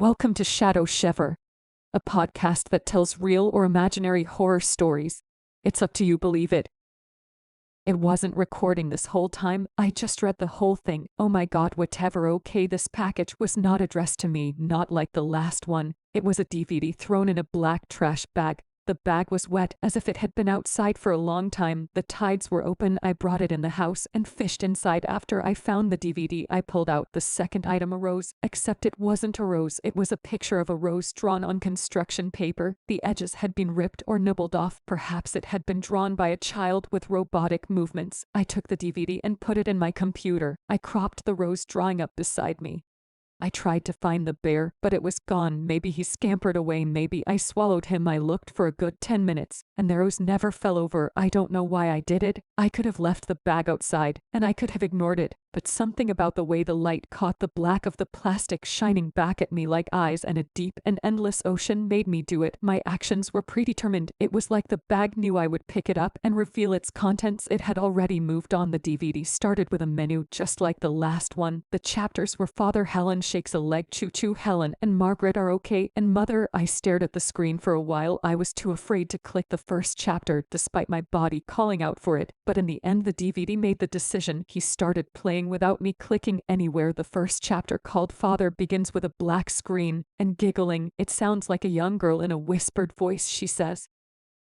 Welcome to Shadowshiver, a podcast that tells real or imaginary horror stories. It's up to you, believe it. It wasn't recording this whole time, I just read the whole thing. Oh my god, whatever. Okay, this package was not addressed to me, not like the last one. It was a DVD thrown in a black trash bag. The bag was wet, as if it had been outside for a long time. The tides were open. I brought it in the house and fished inside. After I found the DVD, I pulled out the second item, a rose, except it wasn't a rose. It was a picture of a rose drawn on construction paper. The edges had been ripped or nibbled off. Perhaps it had been drawn by a child with robotic movements. I took the DVD and put it in my computer. I cropped the rose drawing up beside me. I tried to find the bear, but it was gone. Maybe he scampered away. Maybe I swallowed him. I looked for a good 10 minutes, and the rose never fell over. I don't know why I did it. I could have left the bag outside, and I could have ignored it, but something about the way the light caught the black of the plastic shining back at me like eyes and a deep and endless ocean made me do it. My actions were predetermined. It was like the bag knew I would pick it up and reveal its contents. It had already moved on. The DVD started with a menu just like the last one. The chapters were Father Helen shakes a leg, choo-choo, Helen and Margaret are okay, and Mother. I stared at the screen for a while. I was too afraid to click the first chapter, despite my body calling out for it, but in the end the DVD made the decision. He started playing without me clicking anywhere. The first chapter, called Father, begins with a black screen and giggling. It sounds like a young girl in a whispered voice. She says,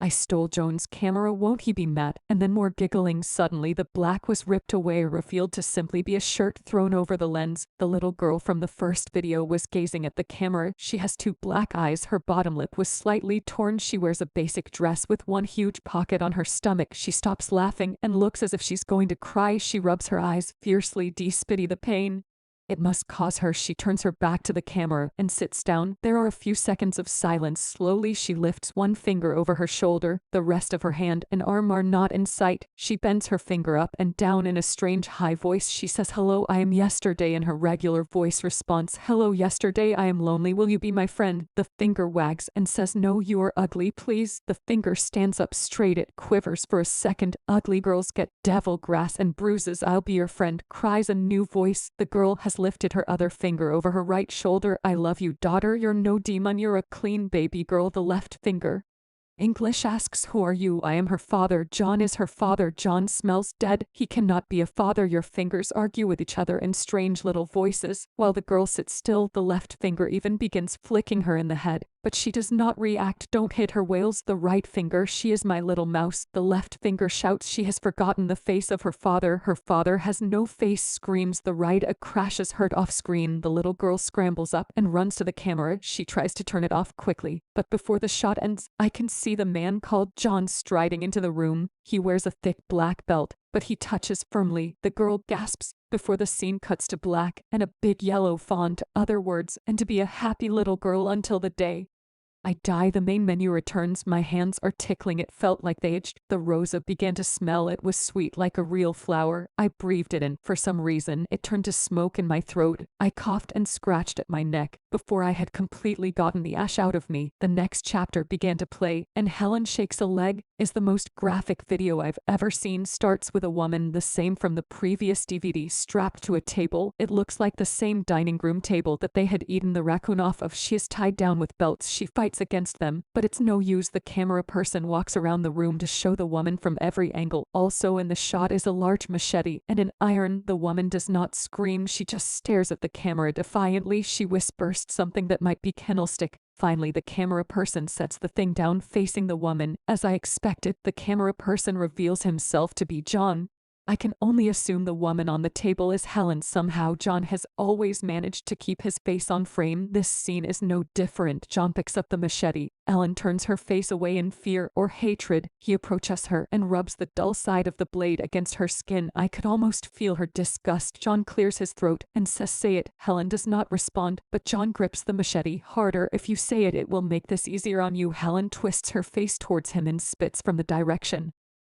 "I stole Joan's camera, won't he be mad?" And then more giggling. Suddenly the black was ripped away, revealed to simply be a shirt thrown over the lens. The little girl from the first video was gazing at the camera. She has two black eyes. Her bottom lip was slightly torn. She wears a basic dress with one huge pocket on her stomach. She stops laughing and looks as if she's going to cry. She rubs her eyes fiercely. Despite the pain it must cause her. She turns her back to the camera and sits down. There are a few seconds of silence. Slowly she lifts one finger over her shoulder. The rest of her hand and arm are not in sight. She bends her finger up and down. In a strange high voice she says, "Hello, I am Yesterday." In her regular voice response, "Hello, Yesterday, I am lonely. Will you be my friend?" The finger wags and says, "No, you are ugly, please." The finger stands up straight. It quivers for a second. "Ugly girls get devil grass and bruises. I'll be your friend," cries a new voice. The girl has lifted her other finger over her right shoulder. "I love you, daughter. You're no demon. You're a clean baby girl." The left finger English asks, "Who are you?" "I am her father." "John is her father." "John smells dead. He cannot be a father." Your fingers argue with each other in strange little voices. While the girl sits still, the left finger even begins flicking her in the head, but she does not react. "Don't hit her," wails the right finger. "She is my little mouse." The left finger shouts, "She has forgotten the face of her father. Her father has no face," screams the right. A crash is heard off screen. The little girl scrambles up and runs to the camera. She tries to turn it off quickly, but before the shot ends, I can see the man called John striding into the room. He wears a thick black belt, but he touches firmly. The girl gasps before the scene cuts to black and a big yellow font, other words, "and to be a happy little girl until the day I die." The main menu returns. My hands are tickling. It felt like they itched. The rosa began to smell. It was sweet like a real flower. I breathed it in. For some reason, it turned to smoke in my throat. I coughed and scratched at my neck. Before I had completely gotten the ash out of me, the next chapter began to play, and Helen Shakes a Leg is the most graphic video I've ever seen. Starts with a woman, the same from the previous DVD, strapped to a table. It looks like the same dining room table that they had eaten the raccoon off of. She is tied down with belts. She fights against them, but it's no use. The camera person walks around the room to show the woman from every angle. Also in the shot is a large machete and an iron. The woman does not scream. She just stares at the camera defiantly. She whispers something that might be candlestick. Finally, the camera person sets the thing down facing the woman. As I expected, the camera person reveals himself to be John. I can only assume the woman on the table is Helen. Somehow John has always managed to keep his face on frame. This scene is no different. John picks up the machete. Ellen turns her face away in fear or hatred. He approaches her and rubs the dull side of the blade against her skin. I could almost feel her disgust. John clears his throat and says, "Say it." Helen does not respond, but John grips the machete harder. "If you say it, it will make this easier on you." Helen twists her face towards him and spits from the direction.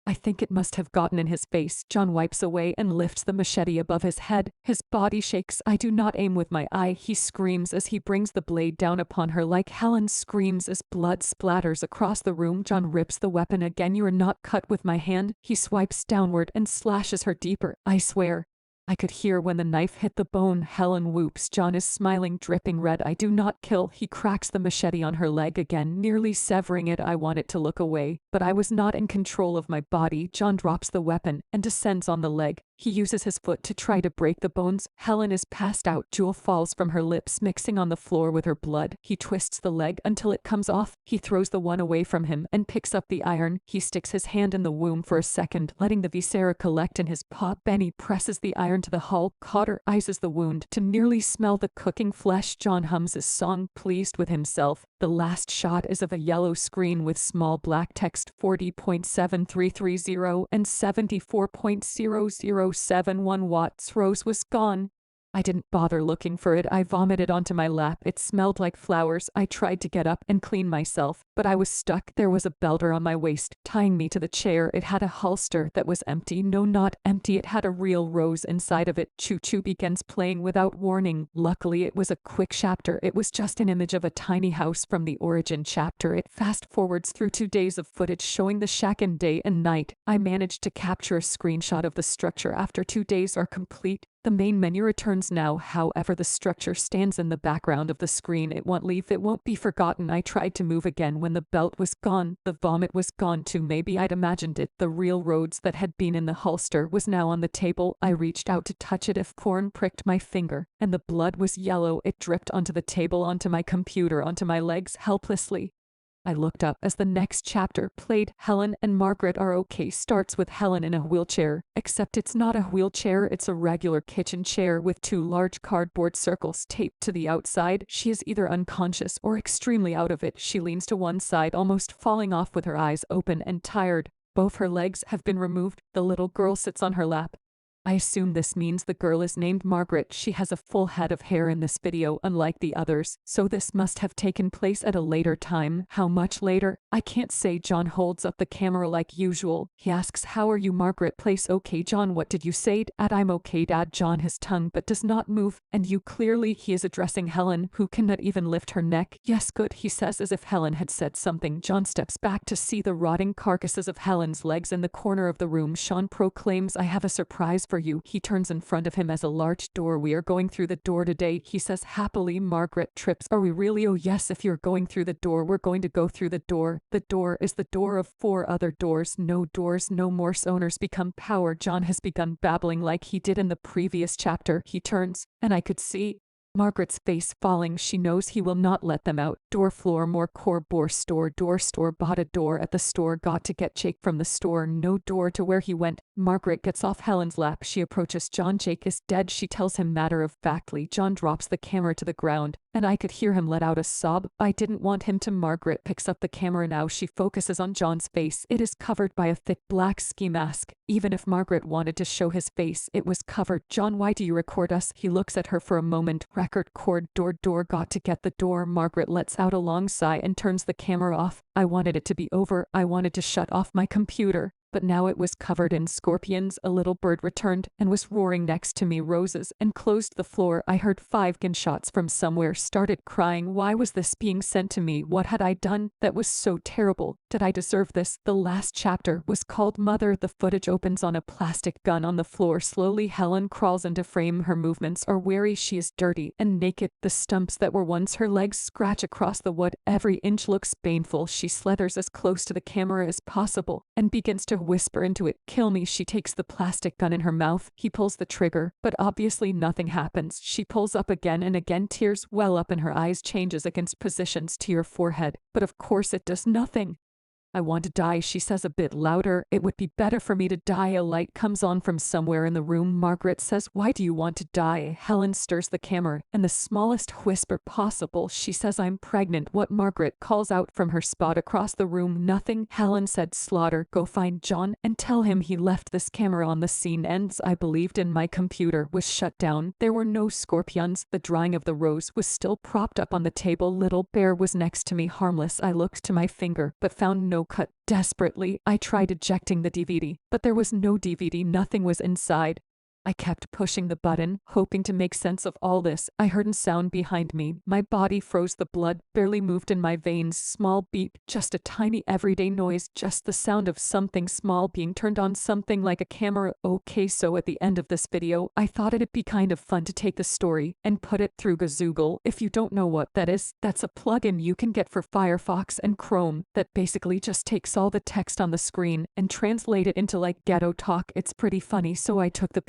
I think it must have gotten in his face. John wipes away and lifts the machete above his head. His body shakes. "I do not aim with my eye," he screams as he brings the blade down upon her. Like Helen screams as blood splatters across the room. John rips the weapon again. "You are not cut with my hand." He swipes downward and slashes her deeper. "I swear." I could hear when the knife hit the bone. Helen whoops. John is smiling, dripping red. I do not kill. He cracks the machete on her leg again, nearly severing it. I wanted to look away, but I was not in control of my body. John drops the weapon and descends on the leg. He uses his foot to try to break the bones. Helen is passed out. Jewel falls from her lips, mixing on the floor with her blood. He twists the leg until it comes off. He throws the one away from him and picks up the iron. He sticks his hand in the womb for a second, letting the viscera collect in his paw. Benny presses the iron to the hull. Cotter eyes the wound to nearly smell the cooking flesh. John hums his song, pleased with himself. The last shot is of a yellow screen with small black text 40.7330 and 74.0071 watts. Rose was gone. I didn't bother looking for it. I vomited onto my lap. It smelled like flowers. I tried to get up and clean myself, but I was stuck. There was a belter on my waist, tying me to the chair. It had a holster that was empty. No, not empty. It had a real rose inside of it. Choo-choo begins playing without warning. Luckily, it was a quick chapter. It was just an image of a tiny house from the origin chapter. It fast-forwards through 2 days of footage showing the shack in day and night. I managed to capture a screenshot of the structure after 2 days are complete. The main menu returns now, however the structure stands in the background of the screen. It won't leave, it won't be forgotten. I tried to move again when the belt was gone. The vomit was gone too. Maybe I'd imagined it. The real rose that had been in the holster was now on the table. I reached out to touch it. If corn pricked my finger, and the blood was yellow. It dripped onto the table, onto my computer, onto my legs helplessly. I looked up as the next chapter played. Helen and Margaret are okay. Starts with Helen in a wheelchair, except it's not a wheelchair, it's a regular kitchen chair with 2 large cardboard circles taped to the outside. She is either unconscious or extremely out of it. She leans to one side, almost falling off with her eyes open and tired. Both her legs have been removed. The little girl sits on her lap. I assume this means the girl is named Margaret. She has a full head of hair in this video, unlike the others, so this must have taken place at a later time. How much later? I can't say. John holds up the camera like usual. He asks, "How are you, Margaret?" "Place okay." "John, what did you say?" "Dad, I'm okay, Dad." John, his tongue but does not move. "And you?" Clearly he is addressing Helen, who cannot even lift her neck. "Yes, good," he says as if Helen had said something. John steps back to see the rotting carcasses of Helen's legs in the corner of the room. Sean proclaims, "I have a surprise for you." He turns in front of him as a large door. "We are going through the door today," he says happily. Margaret trips. "Are we really?" "Oh yes, if you're going through the door, we're going to go through the door. The door is the door of 4 other doors. No doors, no more. Owners become power." John has begun babbling like he did in the previous chapter. He turns, and I could see Margaret's face falling. She knows he will not let them out. Door floor, more core bore store, door store, bought a door at the store, got to get Jake from the store, no door to where he went. Margaret gets off Helen's lap. She approaches John. "Jake is dead," she tells him matter-of-factly. John drops the camera to the ground, and I could hear him let out a sob. I didn't want him to. Margaret picks up the camera now. She focuses on John's face. It is covered by a thick black ski mask. Even if Margaret wanted to show his face, it was covered. "John, why do you record us?" He looks at her for a moment. "Record cord, door, got to get the door." Margaret lets out a long sigh and turns the camera off. I wanted it to be over. I wanted to shut off my computer. But now it was covered in scorpions. A little bird returned and was roaring next to me. Roses and closed the floor. I heard 5 gunshots from somewhere. Started crying. Why was this being sent to me? What had I done that was so terrible? Did I deserve this? The last chapter was called Mother. The footage opens on a plastic gun on the floor. Slowly Helen crawls into frame. Her movements are wary. She is dirty and naked. The stumps that were once her legs scratch across the wood. Every inch looks painful. She slithers as close to the camera as possible and begins to whisper into it. "Kill me." She takes the plastic gun in her mouth. He pulls the trigger, but obviously nothing happens. She pulls up again and again. Tears well up in her eyes. Changes against positions to your forehead, but of course it does nothing. "I want to die," she says a bit louder. "It would be better for me to die." A light comes on from somewhere in the room. Margaret says, "Why do you want to die?" Helen stirs the camera in the smallest whisper possible. She says, "I'm pregnant." What? Margaret calls out from her spot across the room. "Nothing." Helen said, "Slaughter, go find John and tell him he left this camera on." The scene ends. I believed in my computer was shut down. There were no scorpions. The drawing of the rose was still propped up on the table. Little Bear was next to me, harmless. I looked to my finger, but found no cut. Desperately, I tried ejecting the DVD, but there was no DVD. Nothing was inside. I kept pushing the button, hoping to make sense of all this. I heard a sound behind me. My body froze. The blood barely moved in my veins. Small beep, just a tiny everyday noise, just the sound of something small being turned on, something like a camera. Okay, so at the end of this video, I thought it'd be kind of fun to take the story and put it through Google. If you don't know what that is, that's a plugin you can get for Firefox and Chrome that basically just takes all the text on the screen and translate it into like ghetto talk. It's pretty funny, so I took the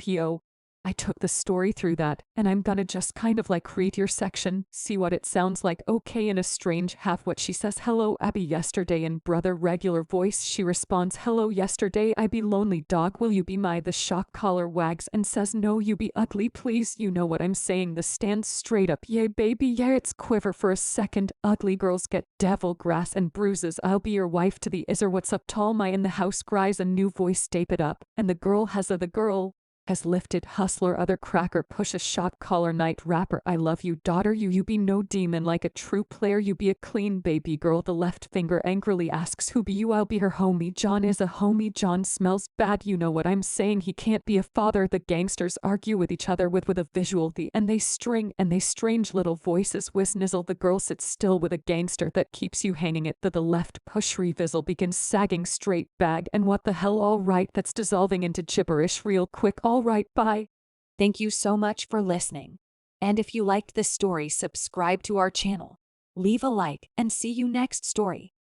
I took the story through that, and I'm gonna just kind of like read your section, see what it sounds like. Okay, in a strange half what she says. Hello Abby, yesterday. In brother regular voice she responds, hello yesterday, I be lonely dog, will you be my? The shock collar wags and says, no you be ugly please, you know what I'm saying. The stands straight up, yay baby yeah. It's quiver for a second. Ugly girls get devil grass and bruises, I'll be your wife to the iser. What's up tall my? In the house cries a new voice, stape it up, and the girl has lifted hustler other cracker push a shot collar night rapper. I love you daughter, you be no demon like a true player, you be a clean baby girl. The left finger angrily asks, who be you? I'll be her homie. John is a homie. John smells bad, you know what I'm saying. He can't be a father. The gangsters argue with each other with a visual and they strange little voices whiz-nizzle. The girl sits still with a gangster that keeps you hanging it. The left push revizzle begins sagging straight bag, and what the hell, all right, that's dissolving into gibberish real quick. All right, bye. Thank you so much for listening. And if you liked this story, subscribe to our channel, leave a like, and see you next story.